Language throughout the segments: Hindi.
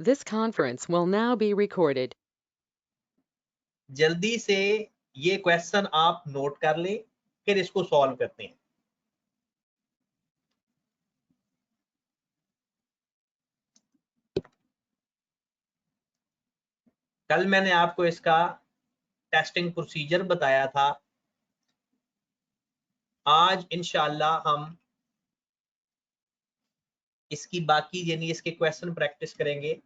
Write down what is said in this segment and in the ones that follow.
This conference will now be recorded. जल्दी से ये क्वेश्चन आप नोट कर लें, फिर इसको सॉल्व करते हैं। कल मैंने आपको इसका टेस्टिंग प्रोसीजर बताया था। आज इंशाल्लाह हम इसकी बाकी यानी इसके क्वेश्चन प्रैक्टिस करेंगे।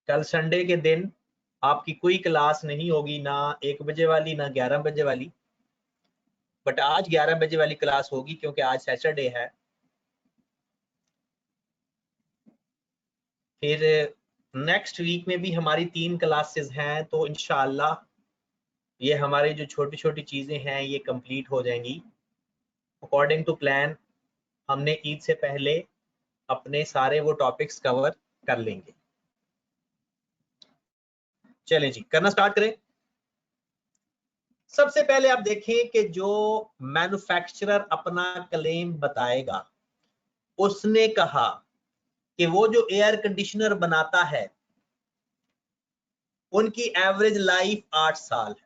कल संडे के दिन आपकी कोई क्लास नहीं होगी, ना 1 बजे वाली ना 11 बजे वाली, बट आज 11 बजे वाली क्लास होगी क्योंकि आज सैटरडे है। फिर नेक्स्ट वीक में भी हमारी 3 क्लासेस हैं, तो इंशाल्लाह ये हमारी जो छोटी छोटी चीजें हैं ये कंप्लीट हो जाएंगी। अकॉर्डिंग टू प्लान हमने ईद से पहले अपने सारे वो टॉपिक्स कवर कर लेंगे। चलें जी, करना स्टार्ट करें। सबसे पहले आप देखें कि जो मैन्युफैक्चरर अपना क्लेम बताएगा, उसने कहा कि वो जो एयर कंडीशनर बनाता है उनकी एवरेज लाइफ 8 साल है।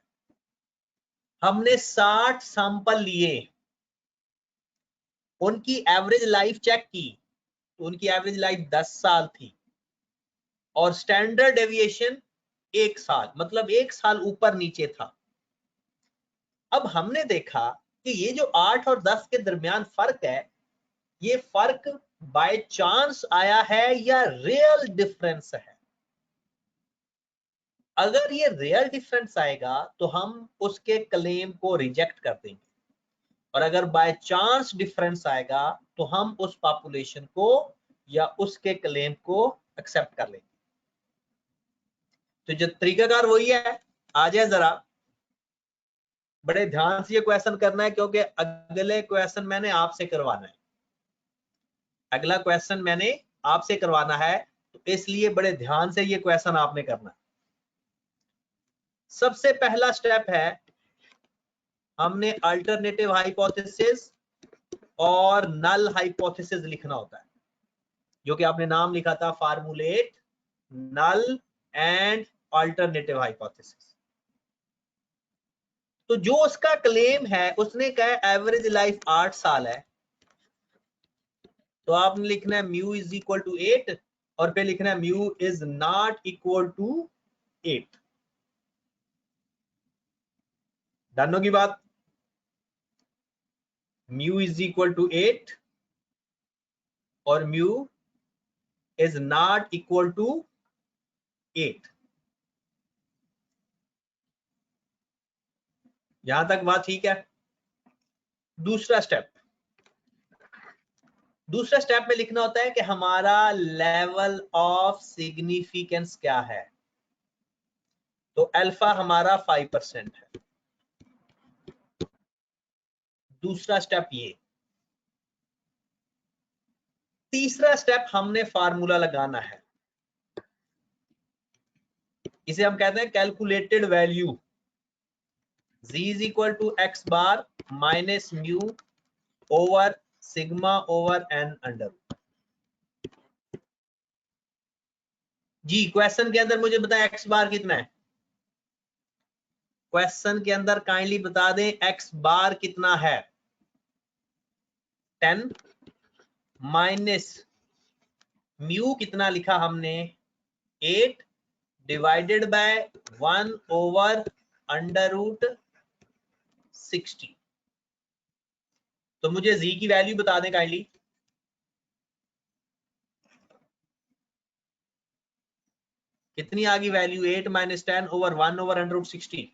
हमने 60 सैंपल लिए, उनकी एवरेज लाइफ चेक की तो उनकी एवरेज लाइफ 10 साल थी और स्टैंडर्ड डेविएशन 1 साल, मतलब 1 साल ऊपर नीचे था। अब हमने देखा कि ये जो 8 और 10 के दरमियान फर्क है, ये फर्क बाय चांस आया है या रियल डिफरेंस है। अगर ये रियल डिफरेंस आएगा तो हम उसके क्लेम को रिजेक्ट कर देंगे, और अगर बाय चांस डिफरेंस आएगा तो हम उस पॉपुलेशन को या उसके क्लेम को एक्सेप्ट कर लेंगे। तो जो तरीकाकार वही है। आ जाए जरा, बड़े ध्यान से ये क्वेश्चन करना है क्योंकि अगले क्वेश्चन मैंने आपसे करवाना है। अगला क्वेश्चन मैंने आपसे करवाना है, तो इसलिए बड़े ध्यान से ये क्वेश्चन आपने करना है। सबसे पहला स्टेप है, हमने अल्टरनेटिव हाइपोथेसिस और नल हाइपोथेसिस लिखना होता है, जो कि आपने नाम लिखा था formulate null and alternative hypothesis. तो जो उसका क्लेम है, उसने कहा एवरेज लाइफ 8 साल है, तो आपने लिखना है म्यू इज इक्वल टू 8 और फिर लिखना है mu is not equal to 8। Done होगी बात। म्यू इज इक्वल टू 8 और mu is not equal to 8। यहां तक बात ठीक है। दूसरा स्टेप में लिखना होता है कि हमारा लेवल ऑफ सिग्निफिकेंस क्या है। तो अल्फा हमारा 5% है। दूसरा स्टेप ये। तीसरा स्टेप हमने फार्मूला लगाना है, इसे हम कहते हैं calculated value. z is equal to x bar minus mu over sigma over N under. जी क्वेश्चन के अंदर मुझे बताएं एक्स बार कितना है। क्वेश्चन के अंदर काइंडली बता दें एक्स बार कितना है। 10 माइनस म्यू कितना लिखा हमने 8 divided by 1 over under root 60। तो मुझे z की वैल्यू बता दें काइंडली। कितनी आ गई value 8 minus 10 over 1 over under root 60।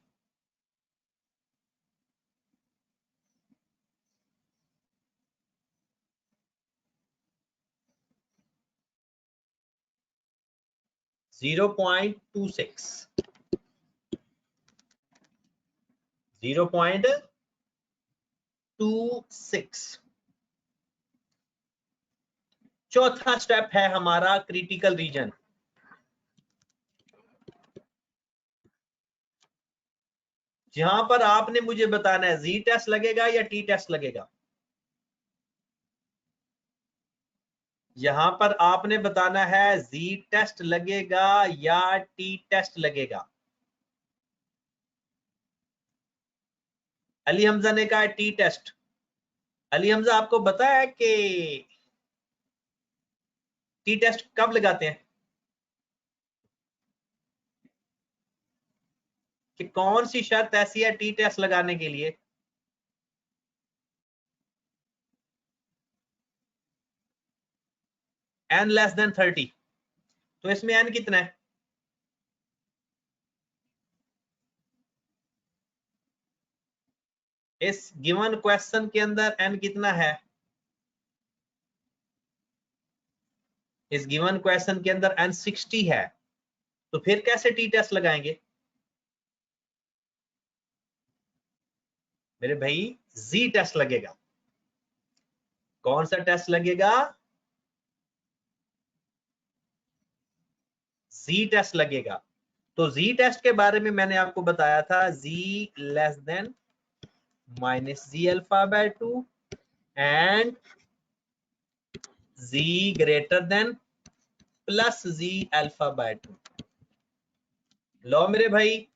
Zero point 0.26। चौथा स्टेप है हमारा क्रिटिकल रीजन। जहां पर आपने मुझे बताना है जी टेस्ट लगेगा या टी टेस्ट लगेगा। यहां पर आपने बताना है जी टेस्ट लगेगा या टी टेस्ट लगेगा। अली हमजा ने कहा टी टेस्ट। अली हमजा आपको पता है कि टी टेस्ट कब लगाते हैं, कि कौन सी शर्त ऐसी है टी टेस्ट लगाने के लिए? n less than 30। तो इसमें n कितना है? इस गिवन क्वेश्चन के अंदर n कितना है? इस गिवन क्वेश्चन के अंदर n 60 है। तो फिर कैसे टी टेस्ट लगाएंगे मेरे भाई? जी टेस्ट लगेगा। कौन सा टेस्ट लगेगा? जी टेस्ट लगेगा। तो जी टेस्ट के बारे में मैंने आपको बताया था, G less than minus ji alpha by 2 and ji greater than plus G alpha by 2। लो मेरे भाई,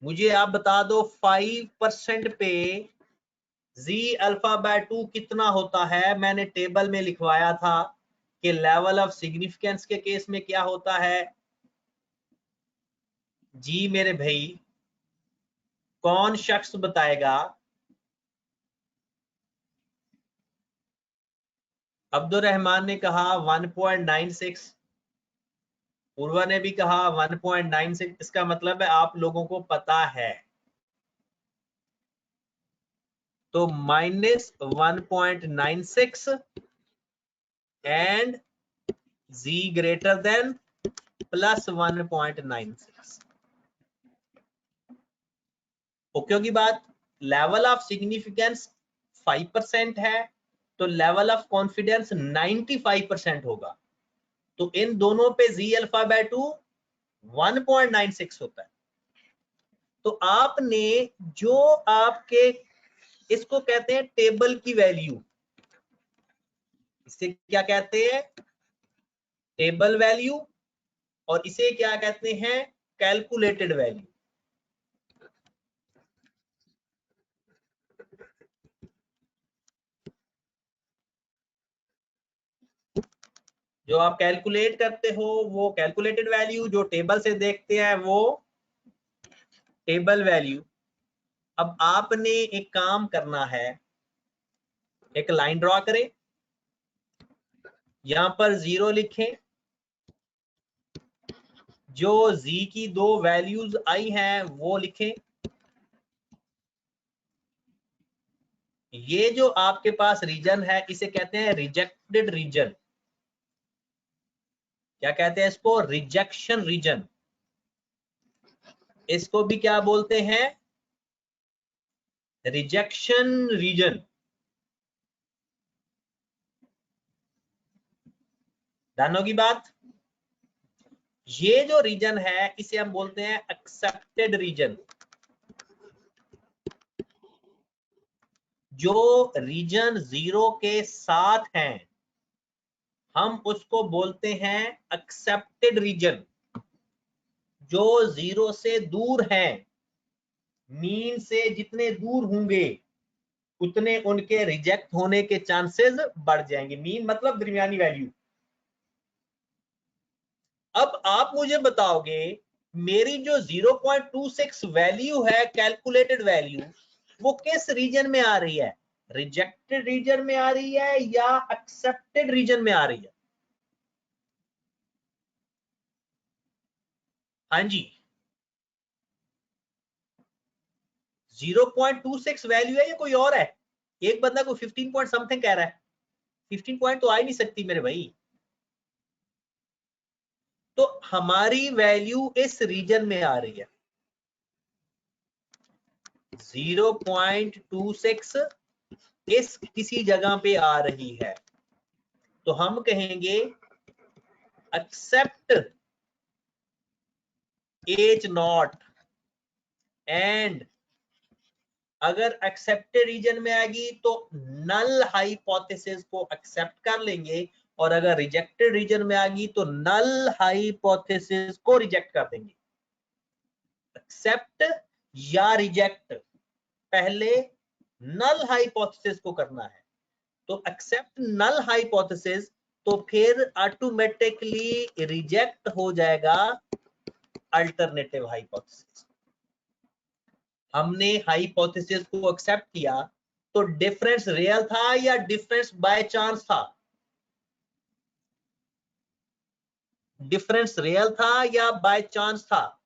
मुझे आप बता दो 5% पे जी अल्फा बाय 2 कितना होता है? मैंने टेबल में लिखवाया था कि लेवल ऑफ सिग्निफिकेंस के केस में क्या होता है। जी मेरे भाई, कौन शख्स बताएगा? अब्दुल रहमान ने कहा 1.96, पूर्वा ने भी कहा 1.96। इसका मतलब है आप लोगों को पता है। तो -1.96 and ji greater than plus 1.96। Okay की बात। लेवल ऑफ सिग्निफिकेंस 5% है, तो लेवल ऑफ कॉन्फिडेंस 95% होगा। तो इन दोनों पे जी अल्फा बाय 2 1.96 होता है। तो आपने जो आपके, इसको कहते हैं टेबल की वैल्यू। इसे क्या कहते हैं? Table value. और इसे क्या कहते हैं? Calculated value. जो आप कैलकुलेट करते हो वो कैलकुलेटेड वैल्यू, जो टेबल से देखते हैं वो टेबल वैल्यू। अब आपने एक काम करना है, एक लाइन ड्रॉ करें, यहां पर 0 लिखें, जो z की दो वैल्यूज आई हैं वो लिखें। ये जो आपके पास रीजन है इसे कहते हैं रिजेक्टेड रीजन। क्या कहते हैं इसको? Rejection region. इसको भी क्या बोलते हैं? Rejection region. ध्यान की बात। ये जो रीजन है इसे हम बोलते हैं एक्सेप्टेड रीजन। जो रीजन 0 के साथ हैं हम उसको बोलते हैं एक्सेप्टेड रीजन। जो 0 से दूर हैं, मीन से जितने दूर होंगे उतने उनके रिजेक्ट होने के चांसेस बढ़ जाएंगे। मीन मतलब दरमियानी वैल्यू। अब आप मुझे बताओगे मेरी जो 0.26 वैल्यू है कैलकुलेटेड वैल्यू, वो किस रीजन में आ रही है? रिजेक्टेड रीजन में आ रही है या एक्सेप्टेड रीजन में आ रही है? हाँ जी, 0.26 वैल्यू है या कोई और है? एक बंदा को 15 पॉइंट समथिंग कह रहा है। 15 पॉइंट तो आ ही नहीं सकती मेरे भाई। तो हमारी वैल्यू इस रीजन में आ रही है। 0.26 इस किसी जगह पे आ रही है, तो हम कहेंगे एक्सेप्ट एज नॉट। एंड अगर एक्सेप्टेड रीजन में आएगी तो नल हाइपोथेसिस को एक्सेप्ट कर लेंगे और अगर रिजेक्टेड रीजन में आ गई तो नल हाइपोथेसिस को रिजेक्ट कर देंगे। एक्सेप्ट या रिजेक्ट, पहले नल हाइपोथेसिस को करना है। तो एक्सेप्ट नल हाइपोथेसिस, तो फिर ऑटोमेटिकली रिजेक्ट हो जाएगा अल्टरनेटिव हाइपोथेसिस। हमने हाइपोथेसिस को एक्सेप्ट किया तो डिफरेंस रियल था या डिफरेंस बाय चांस था? डिफरेंस रियल था या बाय चांस था?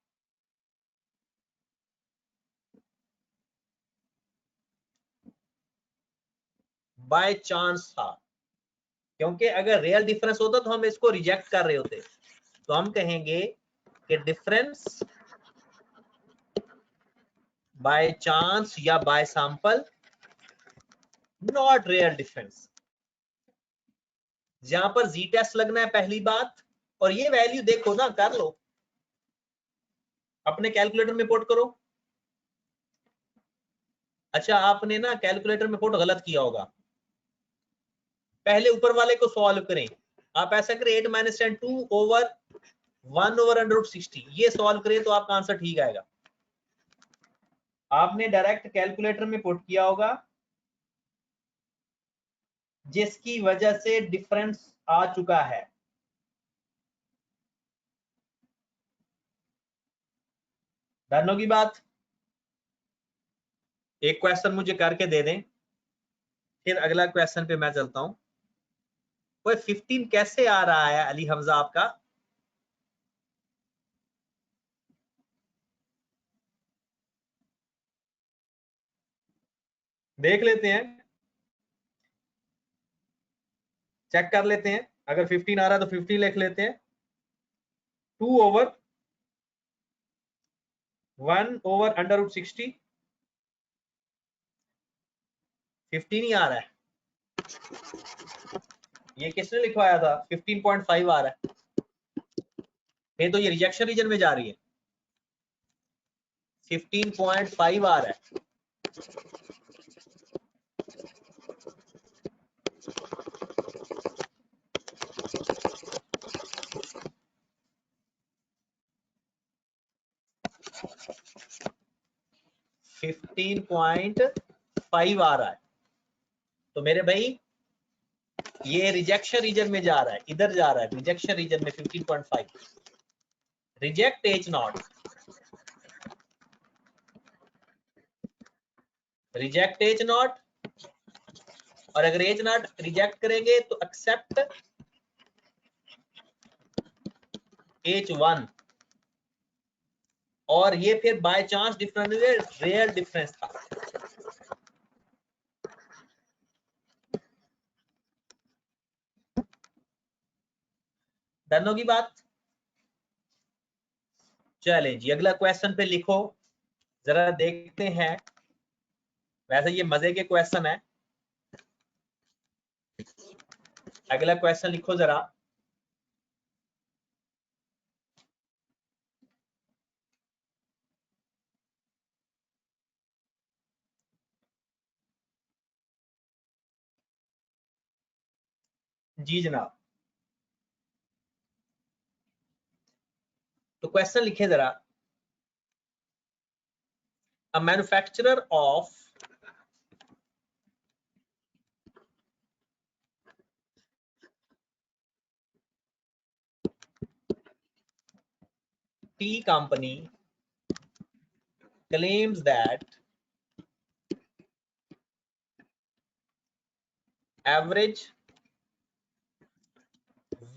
बाय चांस था, क्योंकि अगर रियल डिफरेंस होता तो हम इसको रिजेक्ट कर रहे होते। तो हम कहेंगे कि डिफरेंस बाय चांस या bye sample, not real difference. जहां पर जी टेस्ट लगना है पहली बात, और ये वैल्यू देखो ना, कर लो अपने कैलकुलेटर में पुट करो। अच्छा, आपने ना कैलकुलेटर में पुट गलत किया होगा, पहले ऊपर वाले को सॉल्व करें। आप ऐसा करें 8 - 10 2 ओवर 1 ओवर √60, ये सॉल्व करें तो आपका आंसर ठीक आएगा। आपने डायरेक्ट कैलकुलेटर में पुट किया होगा, जिसकी वजह से डिफरेंस आ चुका है। डन होगी बात? एक क्वेश्चन मुझे करके दे दें, फिर अगला क्वेश्चन पे मैं चलता हूं। कोई 15 कैसे आ रहा है अली हमजा आपका? देख लेते हैं, चेक कर लेते हैं। अगर 15 आ रहा है तो 15 लिख लेते हैं। 2 ओवर 1 ओवर √60, 15 ही आ रहा है। ये किसने लिखवाया था? 15.5 आ रहा है। ये तो ये रिजेक्शन रीजन में जा रही है। 15.5 आ रहा है। $15.5 आ रहा है। तो मेरे भाई ये रिजेक्शन रीजन में जा रहा है, इधर जा रहा है रिजेक्शन रीजन में 15.5। Reject H not, reject H not, और अगर एच नॉट रिजेक्ट करेंगे तो एक्सेप्ट H1, और ये फिर by chance difference, real difference था। डन होगी बात? चलें जी, अगला क्वेश्चन पे लिखो, जरा देखते हैं। वैसे ये मजे के क्वेश्चन है। अगला क्वेश्चन लिखो जरा। जी जनाब, तो क्वेश्चन लिखे जरा। A manufacturer of tea company claims that average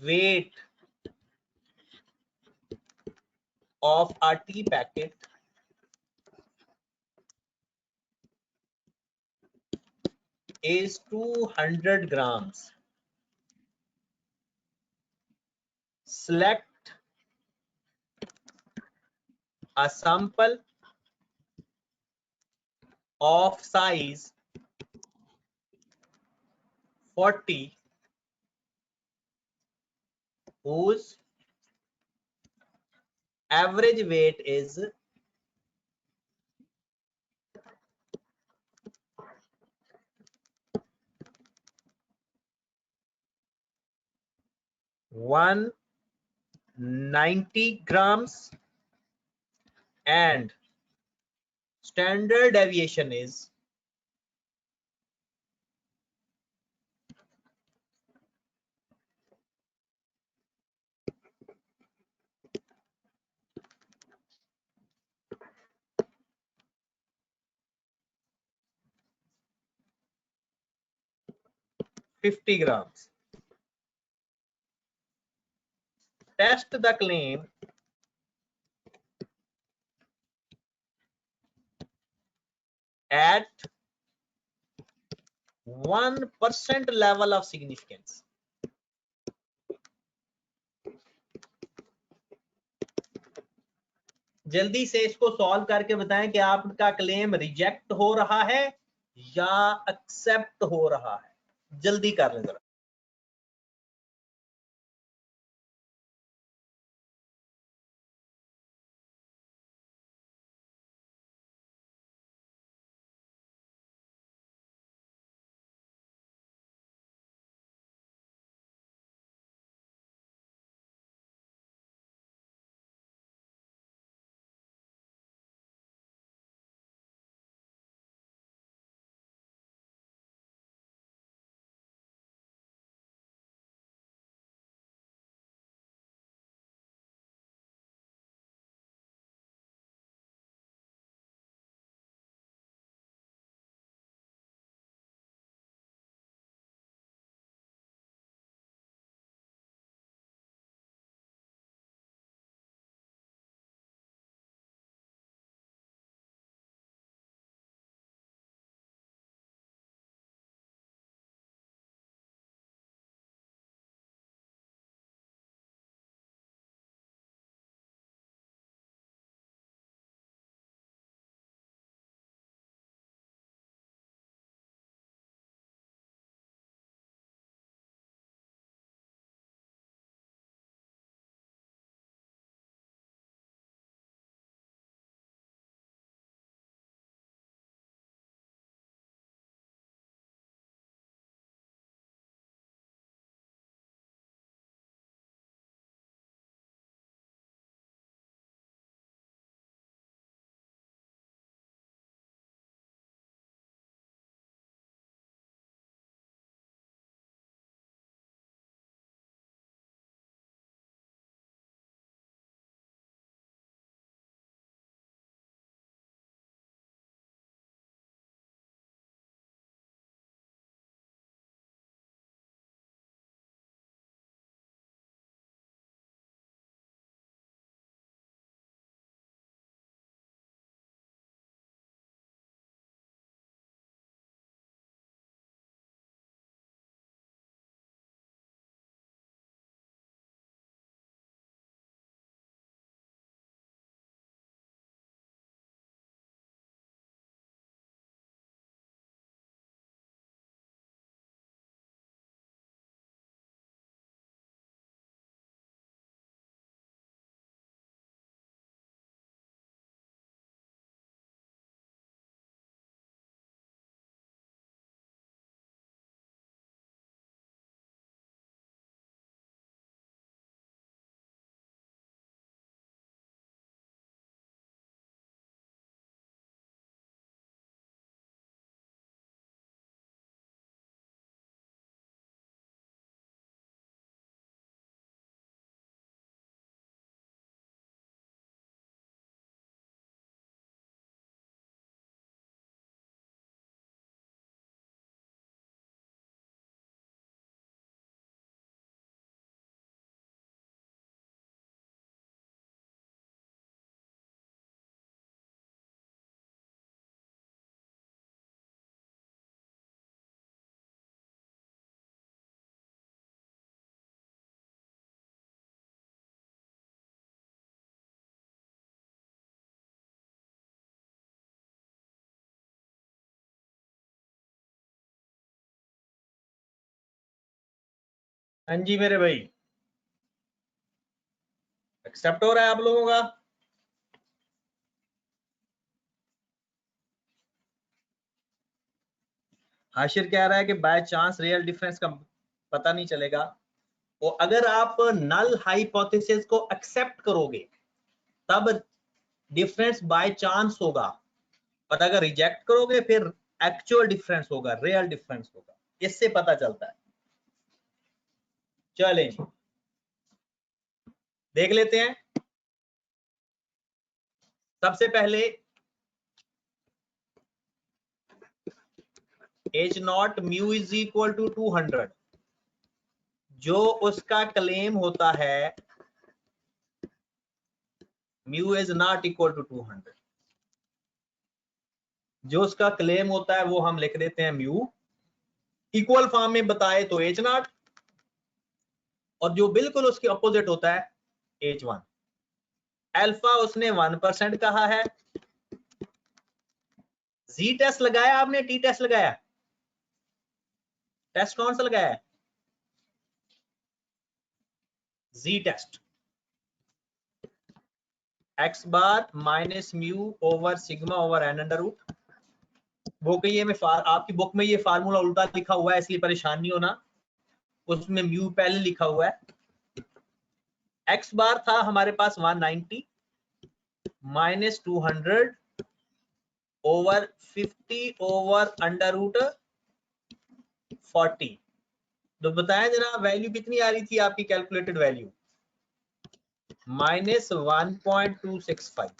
weight of a tea packet is 200 grams. Select a sample of size 40 whose average weight is 190 grams and standard deviation is 50 grams. Test the claim at 1% level of significance. जल्दी से इसको सॉल्व करके बताएं कि आपका क्लेम रिजेक्ट हो रहा है या एक्सेप्ट हो रहा है। जल्दी कर लें जरा। हाँ जी मेरे भाई, एक्सेप्ट हो रहा है आप लोगों का? हाशिर कह रहा है कि बाय चांस रियल डिफरेंस का पता नहीं चलेगा। और अगर आप नल हाइपोथेसिस को एक्सेप्ट करोगे तब डिफरेंस बाय चांस होगा, और अगर रिजेक्ट करोगे फिर एक्चुअल डिफरेंस होगा, रियल डिफरेंस होगा। इससे पता चलता है। चले जी देख लेते हैं। सबसे पहले H naught mu is equal to 200, जो उसका क्लेम होता है mu is not equal to 200, जो उसका क्लेम होता है वो हम लिख देते हैं म्यू, इक्वल फॉर्म में बताए तो एच नॉट, और जो बिल्कुल उसके अपोजिट होता है H1। अल्फा उसने 1% कहा है। जी टेस्ट लगाया आपने, टी टेस्ट लगाया? टेस्ट कौन सा लगाया है? G test. X bar minus mu over sigma over N under root. वो कहिए में आपकी बुक में ये फार्मूला उल्टा लिखा हुआ है, इसलिए परेशान नहीं होना, उसमें म्यू पहले लिखा हुआ है। एक्स बार था हमारे पास 190 minus 200 over 50 over under root 40। तो बताएं जरा वैल्यू कितनी आ रही थी आपकी कैलकुलेटेड वैल्यू? माइनस 1.265।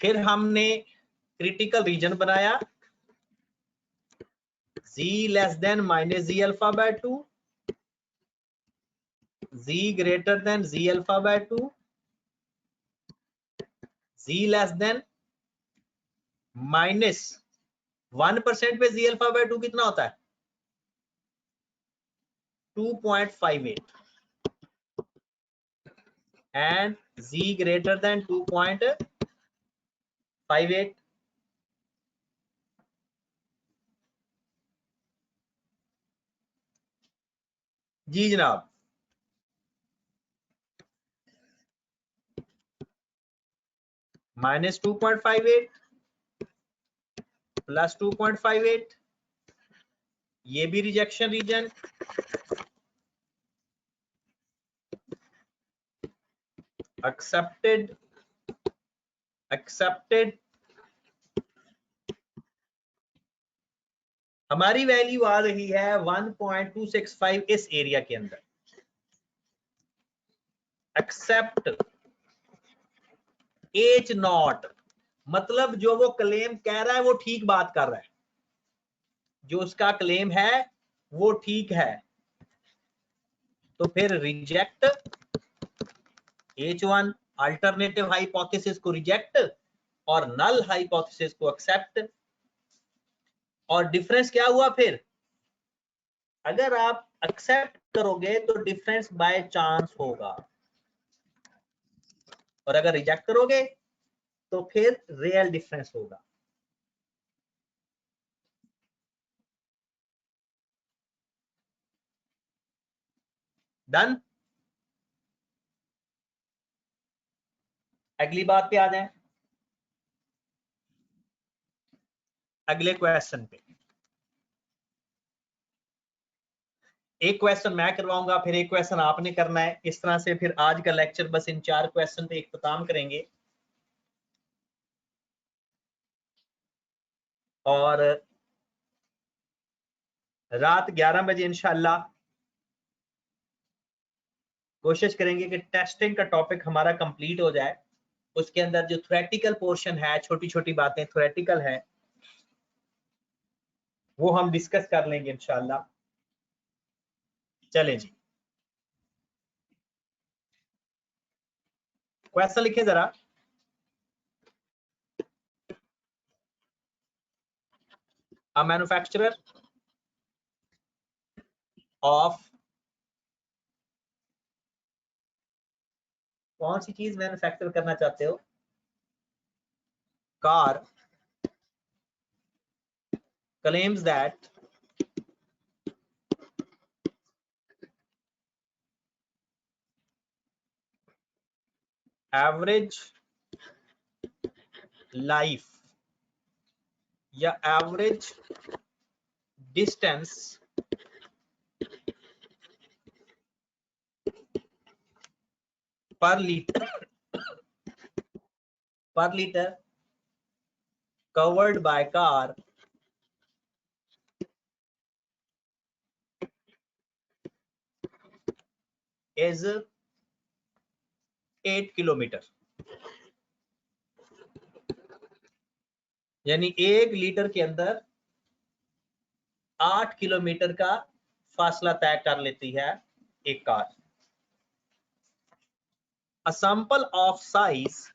फिर हमने क्रिटिकल रीजन बनाया, z less than minus ji alpha by 2, z greater than z alpha by 2, z less than minus 1% पे जी अल्फा बाय 2 कितना होता है? 2.58, एंड z ग्रेटर देन 2.58। जी जनाब, माइनस 2.58 प्लस 2.58, ये भी रिजेक्शन रीजन, एक्सेप्टेड, एक्सेप्टेड। हमारी वैल्यू आ रही है 1.265 इस एरिया के अंदर। एक्सेप्ट एच नॉट, मतलब जो वो क्लेम कह रहा है वो ठीक बात कर रहा है, जो उसका क्लेम है वो ठीक है, तो फिर रिजेक्ट H1, अल्टरनेटिव हाइपोथेसिस को रिजेक्ट और नल हाइपोथेसिस को एक्सेप्ट। और डिफरेंस क्या हुआ फिर? अगर आप एक्सेप्ट करोगे तो डिफरेंस बाय चांस होगा, और अगर रिजेक्ट करोगे तो फिर रियल डिफरेंस होगा। डन। अगली बात पे आ जाएं, अगले क्वेश्चन पे। एक क्वेश्चन मैं करवाऊंगा, फिर एक क्वेश्चन आपने करना है। इस तरह से फिर आज का लेक्चर बस इन 4 क्वेश्चन पे इख्तिताम करेंगे, और रात 11 बजे इंशाल्लाह कोशिश करेंगे कि टेस्टिंग का टॉपिक हमारा कंप्लीट हो जाए। उसके अंदर जो थ्योरेटिकल पोर्शन है, छोटी छोटी बातें थ्योरेटिकल है, वो हम डिस्कस कर लेंगे इंशाल्लाह। चलें जी, क्वेश्चन लिखे जरा। अ मैन्युफैक्चरर ऑफ, कौन सी चीज मैन्युफैक्चर करना चाहते हो? Car claims that average life या average distance per liter covered by car is 8 kilometre, यानी 1 लीटर के अंदर 8 किलोमीटर का फासला तय कर लेती है एक car. A sample of size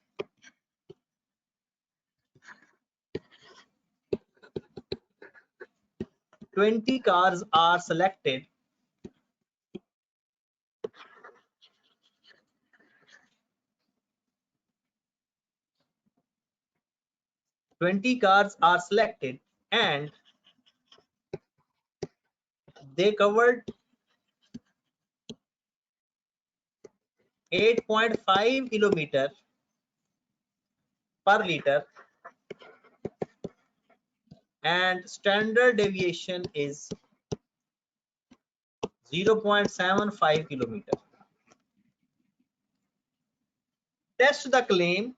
20 cars are selected and they covered 8.5 kilometer per liter and standard deviation is 0.75 kilometer. Test the claim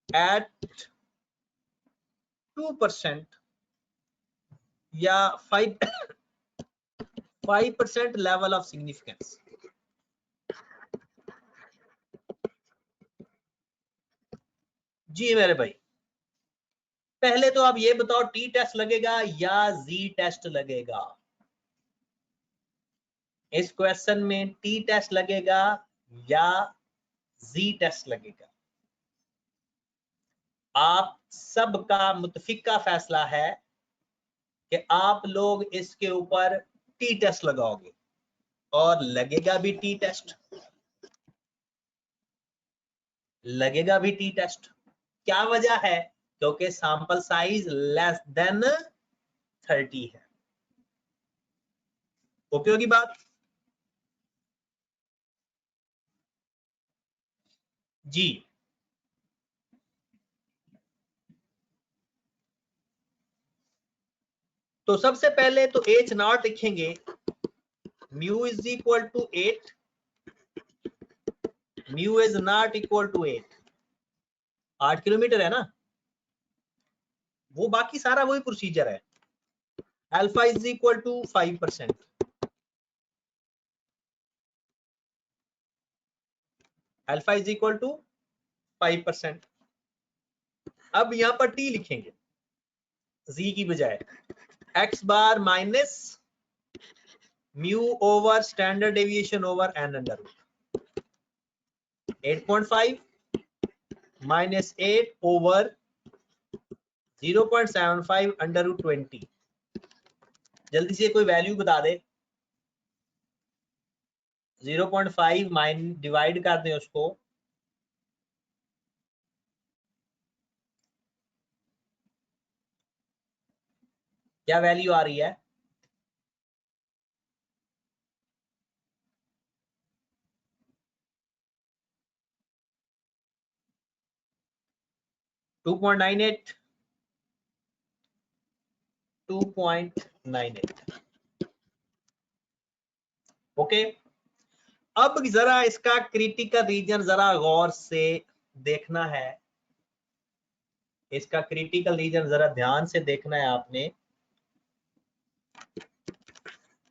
at 2% या 5% level of significance. जी मेरे भाई, पहले तो आप ये बताओ टी टेस्ट लगेगा या जी टेस्ट लगेगा? इस क्वेश्चन में टी टेस्ट लगेगा या जी टेस्ट लगेगा? आप सबका मुतफिका फैसला है कि आप लोग इसके ऊपर टी टेस्ट लगाओगे और लगेगा भी टी टेस्ट, लगेगा भी टी टेस्ट। क्या वजह है? क्योंकि सैंपल साइज लेस देन 30 है। ओके होगी बात? जी तो सबसे पहले तो एच नॉट लिखेंगे, mu is equal to 8, mu is not equal to 8 kilometre है ना, वो बाकी सारा वही प्रोसीजर है। Alpha is equal to 5%, alpha is equal to 5%। अब यहां पर टी लिखेंगे जी की बजाय, X bar minus mu over standard deviation over N under root, 8.5 minus 8 over 0.75 under root 20। जल्दी से कोई वैल्यू बता दे, 0.5 माइन डिवाइड कर दें उसको, क्या वैल्यू आ रही है? Two point nine eight. Okay, अब जरा इसका क्रिटिकल रीजन जरा गौर से देखना है, इसका क्रिटिकल रीजन जरा ध्यान से देखना है आपने।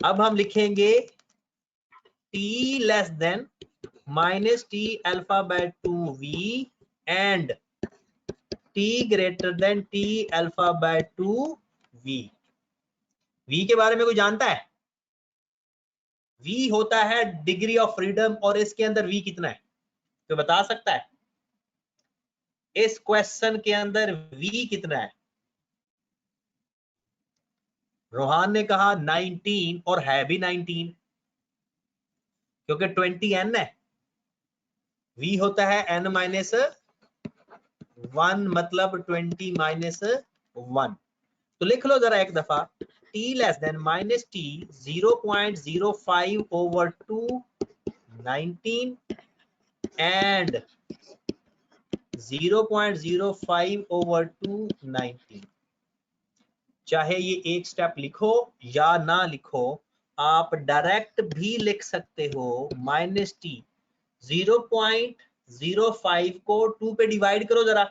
अब हम लिखेंगे t less than minus T alpha by 2v and t greater than t alpha by 2v। v के बारे में कोई जानता है? v होता है डिग्री ऑफ फ्रीडम, और इसके अंदर v कितना है तो बता सकता है? इस क्वेश्चन के अंदर v कितना है? रोहान ने कहा 19, और है भी 19 क्योंकि 20 n है। v होता है n माइनस 1, मतलब 20 माइनस 1। तो लिख लो जरा एक दफा, t less than minus T 0.05 over 2 19 and 0.05 over 2 19। चाहे ये एक स्टेप लिखो या ना लिखो, आप डायरेक्ट भी लिख सकते हो -t। 0.05 को 2 पे डिवाइड करो जरा,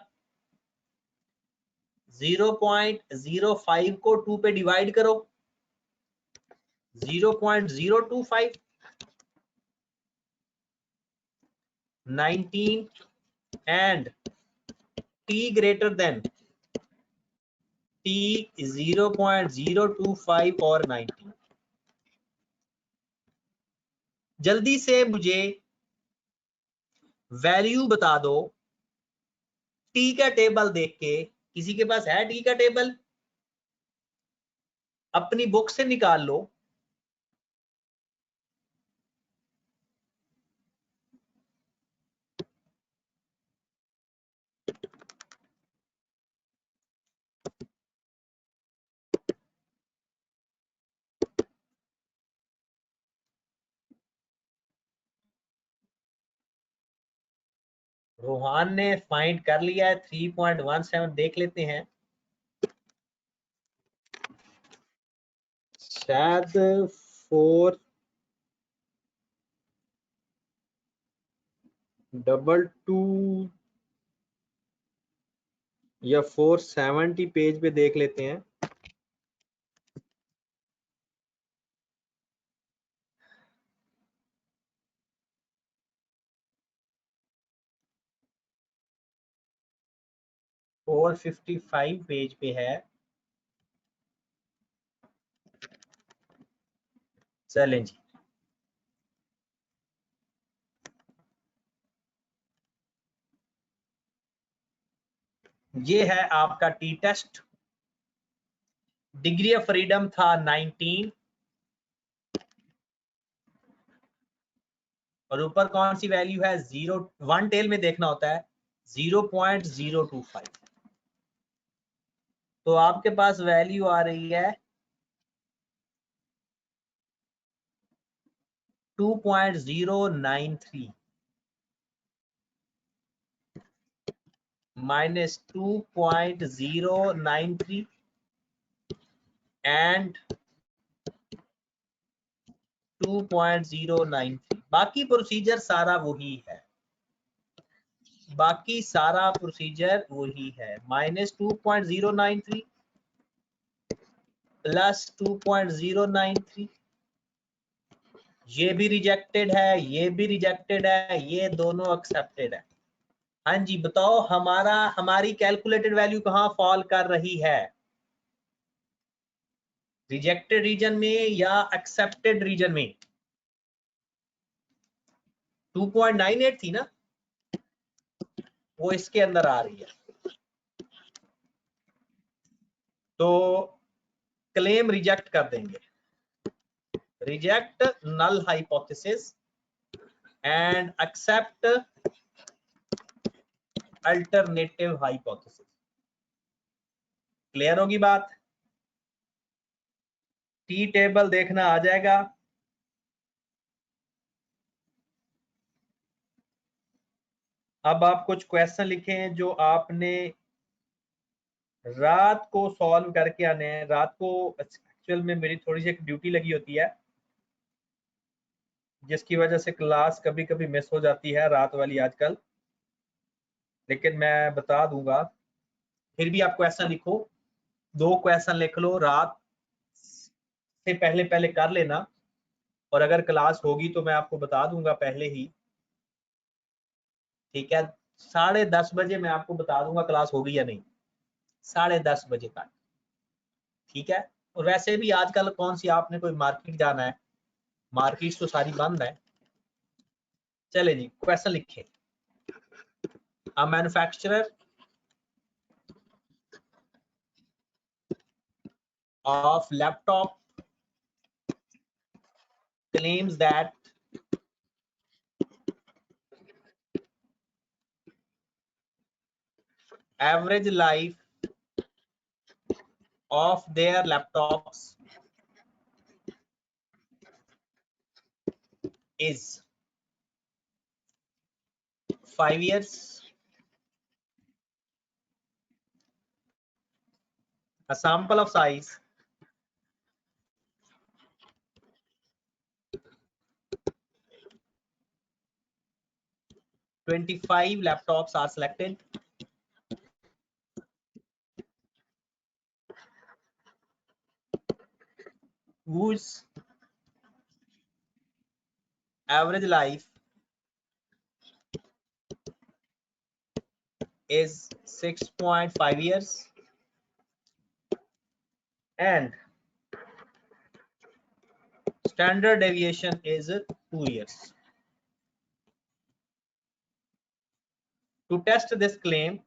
0.05 को 2 पे डिवाइड करो, 0.025, 19 and t greater than t 0.025 और 19। जल्दी से मुझे वैल्यू बता दो टी का टेबल देख के। किसी के पास है टी का टेबल? अपनी बुक से निकाल लो। रोहान ने फाइंड कर लिया है 3.17, देख लेते हैं। शायद 422 या 470 पेज पे देख लेते हैं। और 55 पेज पे है। चलें जी, ये है आपका t test. Degree of freedom था 19 और ऊपर कौन सी वैल्यू है? 0। वन टेल में देखना होता है 0.025। तो आपके पास वैल्यू आ रही है 2.093 minus 2.093 and 2.093। बाकी प्रोसीजर सारा वही है, बाकी सारा प्रोसीजर वही है। -2.093 प्लस 2.093, ये भी रिजेक्टेड है, ये भी रिजेक्टेड है, ये दोनों एक्सेप्टेड है। हाँ जी बताओ, हमारी कैलकुलेटेड वैल्यू कहाँ फॉल कर रही है? रिजेक्टेड रीजन में या एक्सेप्टेड रीजन में? 2.98 थी ना, वो इसके अंदर आ रही है। तो क्लेम रिजेक्ट कर देंगे, reject null hypothesis and accept alternative hypothesis. Clear होगी बात? टी टेबल देखना आ जाएगा। अब आप कुछ क्वेश्चन लिखें जो आपने रात को सॉल्व करके आने हैं। रात को एक्चुअल में मेरी थोड़ी सी एक ड्यूटी लगी होती है, जिसकी वजह से क्लास कभी कभी मिस हो जाती है रात वाली आजकल, लेकिन मैं बता दूंगा। फिर भी आप क्वेश्चन लिखो, 2 क्वेश्चन लिख लो, रात से पहले पहले कर लेना, और अगर क्लास होगी तो मैं आपको बता दूंगा पहले ही। ठीक है, 10:30 बजे मैं आपको बता दूंगा क्लास होगी या नहीं, 10:30 बजे तक। ठीक है, और वैसे भी आजकल कौन सी आपने कोई मार्केट जाना है, मार्केट तो सारी बंद है। चले जी, क्वेश्चन लिखे। A manufacturer of laptop claims that average life of their laptops is 5 years, a sample of size (25) laptops are selected. Whose average life is 6.5 years and standard deviation is 2 years. To test this claim,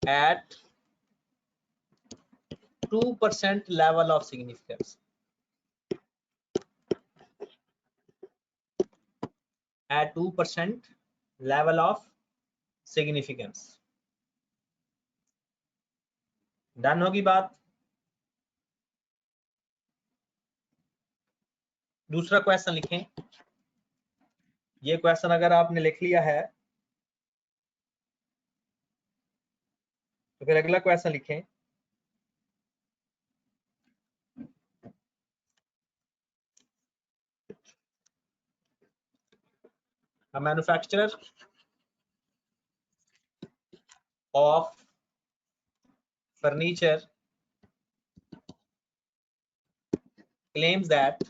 at 2% level of significance. At 2% level of significance. Done होगी बात। दूसरा क्वेश्चन लिखें। ये क्वेश्चन अगर आपने लिख लिया है तो फिर अगला क्वेश्चन लिखें। A manufacturer of furniture claims that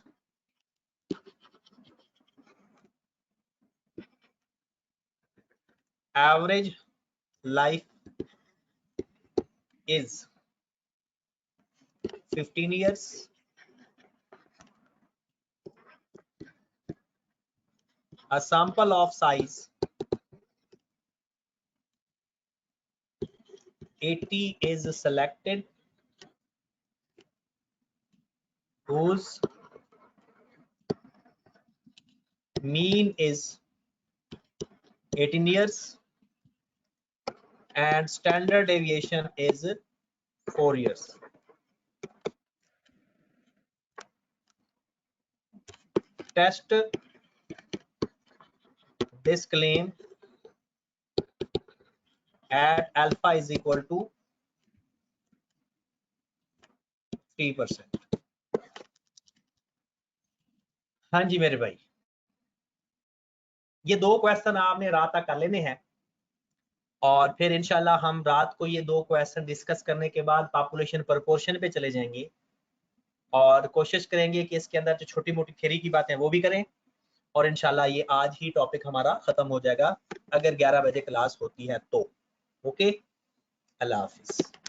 average life is 15 years. A sample of size 80 is selected, whose mean is 18 years and standard deviation is 4 years. Test this claim at alpha is equal to 3%. हाँ जी मेरे भाई, ये 2 क्वेश्चन आपने रात तक कर लेने हैं और फिर इंशाल्लाह हम रात को ये 2 क्वेश्चन डिस्कस करने के बाद पॉपुलेशन प्रोपोर्शन पे चले जाएंगे और कोशिश करेंगे कि इसके अंदर जो छोटी मोटी थ्योरी की बातें वो भी करें और इंशाल्लाह ये आज ही टॉपिक हमारा खत्म हो जाएगा अगर 11 बजे क्लास होती है तो। ओके, अल्लाह हाफिज।